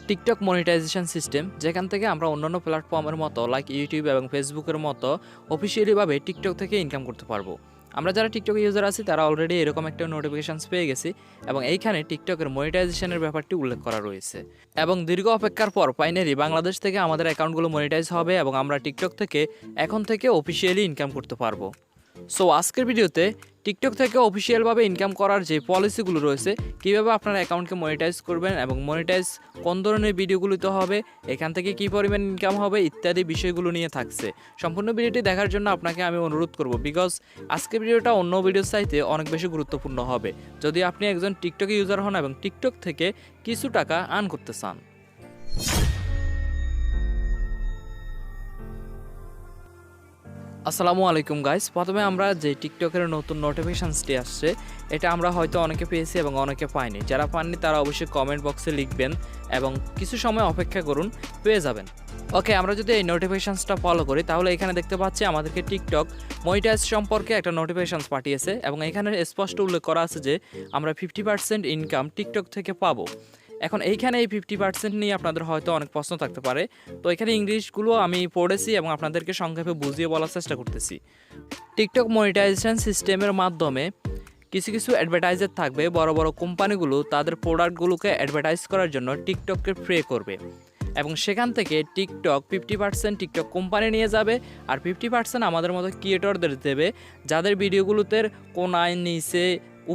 TikTok monetization system, যেখান থেকে আমরা অন্যান্য প্ল্যাটফর্মের মতো লাইক ইউটিউব এবং ফেসবুকের মতো অফিসিয়ালিভাবে টিকটক থেকে ইনকাম করতে পারবো। আমরা যারা টিকটক ইউজার আছি তারা অলরেডি এরকম একটা নোটিফিকেশানস পেয়ে গেছি এবং এইখানে টিকটকের মনিটাইজেশনের ব্যাপারটি উল্লেখ করা রয়েছে এবং দীর্ঘ অপেক্ষার পর ফাইনালি বাংলাদেশ থেকে আমাদের অ্যাকাউন্টগুলো মনিটাইজ হবে এবং আমরা টিকটক থেকে এখন থেকে অফিসিয়ালি ইনকাম করতে পারবো। সো আজকের ভিডিওতে টিকটক থেকে অফিসিয়ালভাবে ইনকাম করার যে পলিসিগুলো রয়েছে, কীভাবে আপনার অ্যাকাউন্টকে মনিটাইজ করবেন এবং মনিটাইজ কোন ধরনের ভিডিওগুলোতে হবে, এখান থেকে কী পরিমাণ ইনকাম হবে ইত্যাদি বিষয়গুলো নিয়ে থাকছে। সম্পূর্ণ ভিডিওটি দেখার জন্য আপনাকে আমি অনুরোধ করব, বিকজ আজকের ভিডিওটা অন্য ভিডিওর চাইতে অনেক বেশি গুরুত্বপূর্ণ হবে যদি আপনি একজন টিকটক ইউজার হন এবং টিকটক থেকে কিছু টাকা আর্ন করতে চান। আসসালামু আলাইকুম গাইস। প্রথমে আমরা যে টিকটকের নতুন নোটিফিকেশানসটি আসছে এটা আমরা হয়তো অনেকে পেয়েছি এবং অনেকে পাইনি। যারা পাননি তারা অবশ্যই কমেন্ট বক্সে লিখবেন এবং কিছু সময় অপেক্ষা করুন, পেয়ে যাবেন। ওকে, আমরা যদি এই নোটিফিকেশানসটা ফলো করি তাহলে এখানে দেখতে পাচ্ছি আমাদেরকে টিকটক মনিটাইজ সম্পর্কে একটা নোটিফিকেশানস পাঠিয়েছে এবং এখানে স্পষ্ট উল্লেখ করা আছে যে আমরা 50% ইনকাম টিকটক থেকে পাবো। এখন এইখানে এই 50% নিয়ে আপনাদের হয়তো অনেক প্রশ্ন থাকতে পারে, তো এখানে ইংলিশগুলো আমি পড়েছি এবং আপনাদেরকে সংক্ষেপে বুঝিয়ে বলার চেষ্টা করতেছি। টিকটক মনিটাইজেশন সিস্টেমের মাধ্যমে কিছু কিছু অ্যাডভার্টাইজার থাকবে, বড় বড় কোম্পানিগুলো তাদের প্রোডাক্টগুলোকে অ্যাডভার্টাইজ করার জন্য টিকটককে প্রে করবে এবং সেখান থেকে টিকটক 50% টিকটক কোম্পানি নিয়ে যাবে আর 50% আমাদের মতো ক্রিয়েটরদের দেবে, যাদের ভিডিওগুলোতে কোনায় নিচে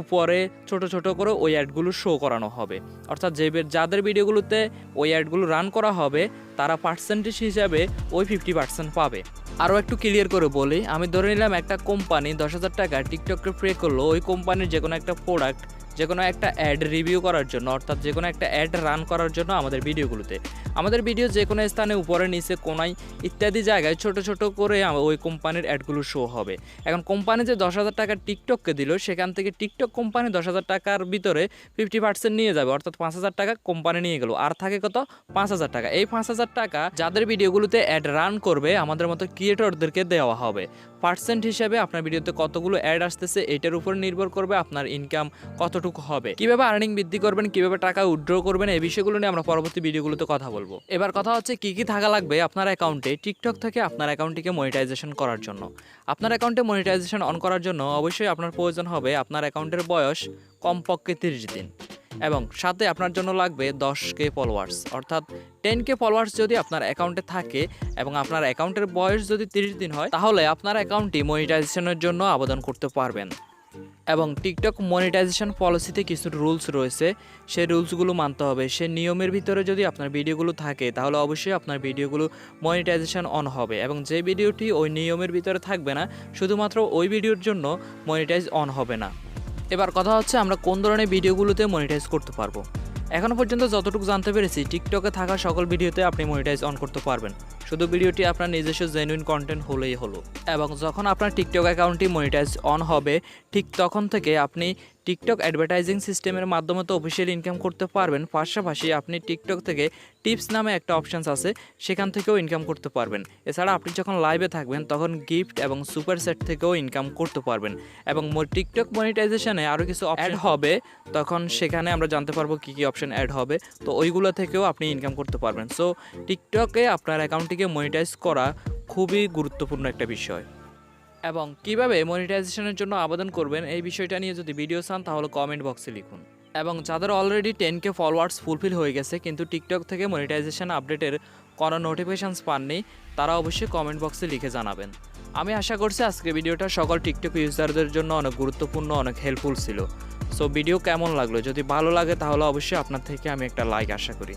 উপরে ছোট ছোট করে ওই অ্যাডগুলো শো করানো হবে। অর্থাৎ যাদের ভিডিওগুলোতে ওই অ্যাডগুলো রান করা হবে তারা পার্সেন্টেজ হিসাবে ওই 50% পাবে। আরও একটু ক্লিয়ার করে বলি, আমি ধরে নিলাম একটা কোম্পানি 10,000 টাকা টিকটককে প্রে করলো ওই কোম্পানির যে কোনো একটা প্রোডাক্ট, যে কোনো একটা অ্যাড রিভিউ করার জন্য, অর্থাৎ যে কোনো একটা অ্যাড রান করার জন্য আমাদের ভিডিওগুলোতে। আমাদের ভিডিও যে কোনো স্থানে উপরে নিচে কোনায় ইত্যাদি জায়গায় ছোট ছোট করে ওই কোম্পানির অ্যাডগুলো শো হবে। এখন কোম্পানি যে 10,000 টাকা টিকটককে দিল, সেখান থেকে টিকটক কোম্পানি 10,000 টাকার ভিতরে 50% নিয়ে যাবে, অর্থাৎ 5,000 টাকা কোম্পানি নিয়ে গেল, আর থাকে কত? 5,000 টাকা। এই 5,000 টাকা যাদের ভিডিওগুলোতে অ্যাড রান করবে আমাদের মতো ক্রিয়েটরদেরকে দেওয়া হবে। পার্সেন্ট হিসেবে আপনার ভিডিওতে কতগুলো অ্যাড আসতেছে এটার উপর নির্ভর করবে আপনার ইনকাম কতটুকু হবে। কিভাবে আর্নিং বৃদ্ধি করবেন, কিভাবে টাকা উইথড্র করবেন, এই বিষয়গুলো নিয়ে আমরা পরবর্তী ভিডিওগুলোতে কথা বলবো। এবার কথা হচ্ছে কি কি থাকা লাগবে আপনার অ্যাকাউন্টে টিকটক থেকে আপনার অ্যাকাউন্টটিকে মনিটাইজেশন করার জন্য। আপনার অ্যাকাউন্টে মনিটাইজেশন অন করার জন্য অবশ্যই আপনার প্রয়োজন হবে আপনার অ্যাকাউন্টের বয়স কমপক্ষে 30 দিন এবং সাথে আপনার জন্য লাগবে 10K ফলোয়ার্স, অর্থাৎ 10K ফলোয়ার্স যদি আপনার অ্যাকাউন্টে থাকে এবং আপনার অ্যাকাউন্টের বয়স যদি 30 দিন হয় তাহলে আপনার অ্যাকাউন্টটি মনিটাইজেশনের জন্য আবেদন করতে পারবেন। এবং টিকটক মনিটাইজেশন পলিসিতে কিছু রুলস রয়েছে, সেই রুলসগুলো মানতে হবে। সে নিয়মের ভিতরে যদি আপনার ভিডিওগুলো থাকে তাহলে অবশ্যই আপনার ভিডিওগুলো মনিটাইজেশন অন হবে এবং যে ভিডিওটি ওই নিয়মের ভিতরে থাকবে না শুধুমাত্র ওই ভিডিওর জন্য মনিটাইজ অন হবে না। এবার কথা হচ্ছে আমরা কোন ধরনের ভিডিওগুলোতে মনিটাইজ করতে পারবো। এখনও পর্যন্ত যতটুকু জানতে পেরেছি টিকটকে থাকা সকল ভিডিওতে আপনি মনিটাইজ অন করতে পারবেন, শুধু ভিডিওটি আপনার নিজস্ব জেনুইন কন্টেন্ট হলেই হলো। এবং যখন আপনার টিকটক অ্যাকাউন্টটি মনিটাইজ অন হবে ঠিক তখন থেকে আপনি টিকটক অ্যাডভার্টাইজিং সিস্টেমের মাধ্যমে তো অফিসিয়াল ইনকাম করতে পারবেন, পাশাপাশি আপনি টিকটক থেকে টিপস নামে একটা অপশানস আছে সেখান থেকেও ইনকাম করতে পারবেন। এছাড়া আপনি যখন লাইভে থাকবেন তখন গিফট এবং সুপার সেট থেকেও ইনকাম করতে পারবেন এবং টিকটক মনিটাইজেশনে আরও কিছু অ্যাড হবে, তখন সেখানে আমরা জানতে পারবো কী কী অপশান অ্যাড হবে, তো ওইগুলো থেকেও আপনি ইনকাম করতে পারবেন। সো টিকটকে আপনার অ্যাকাউন্টটিকে মনিটাইজ করা খুবই গুরুত্বপূর্ণ একটা বিষয়। এবং কিভাবে মনিটাইজেশনের জন্য আবেদন করবেন এই বিষয়টা নিয়ে যদি ভিডিও চান তাহলে কমেন্ট বক্সে লিখুন। এবং যাদের অলরেডি 10K ফলোয়ার্স ফুলফিল হয়ে গেছে কিন্তু টিকটক থেকে মনিটাইজেশন আপডেটের কোনো নোটিফিকেশানস পাননি, তারা অবশ্যই কমেন্ট বক্সে লিখে জানাবেন। আমি আশা করছি আজকে ভিডিওটা সকল টিকটক ইউজারদের জন্য অনেক গুরুত্বপূর্ণ, অনেক হেল্পফুল ছিল। সো ভিডিও কেমন লাগলো? যদি ভালো লাগে তাহলে অবশ্যই আপনার থেকে আমি একটা লাইক আশা করি।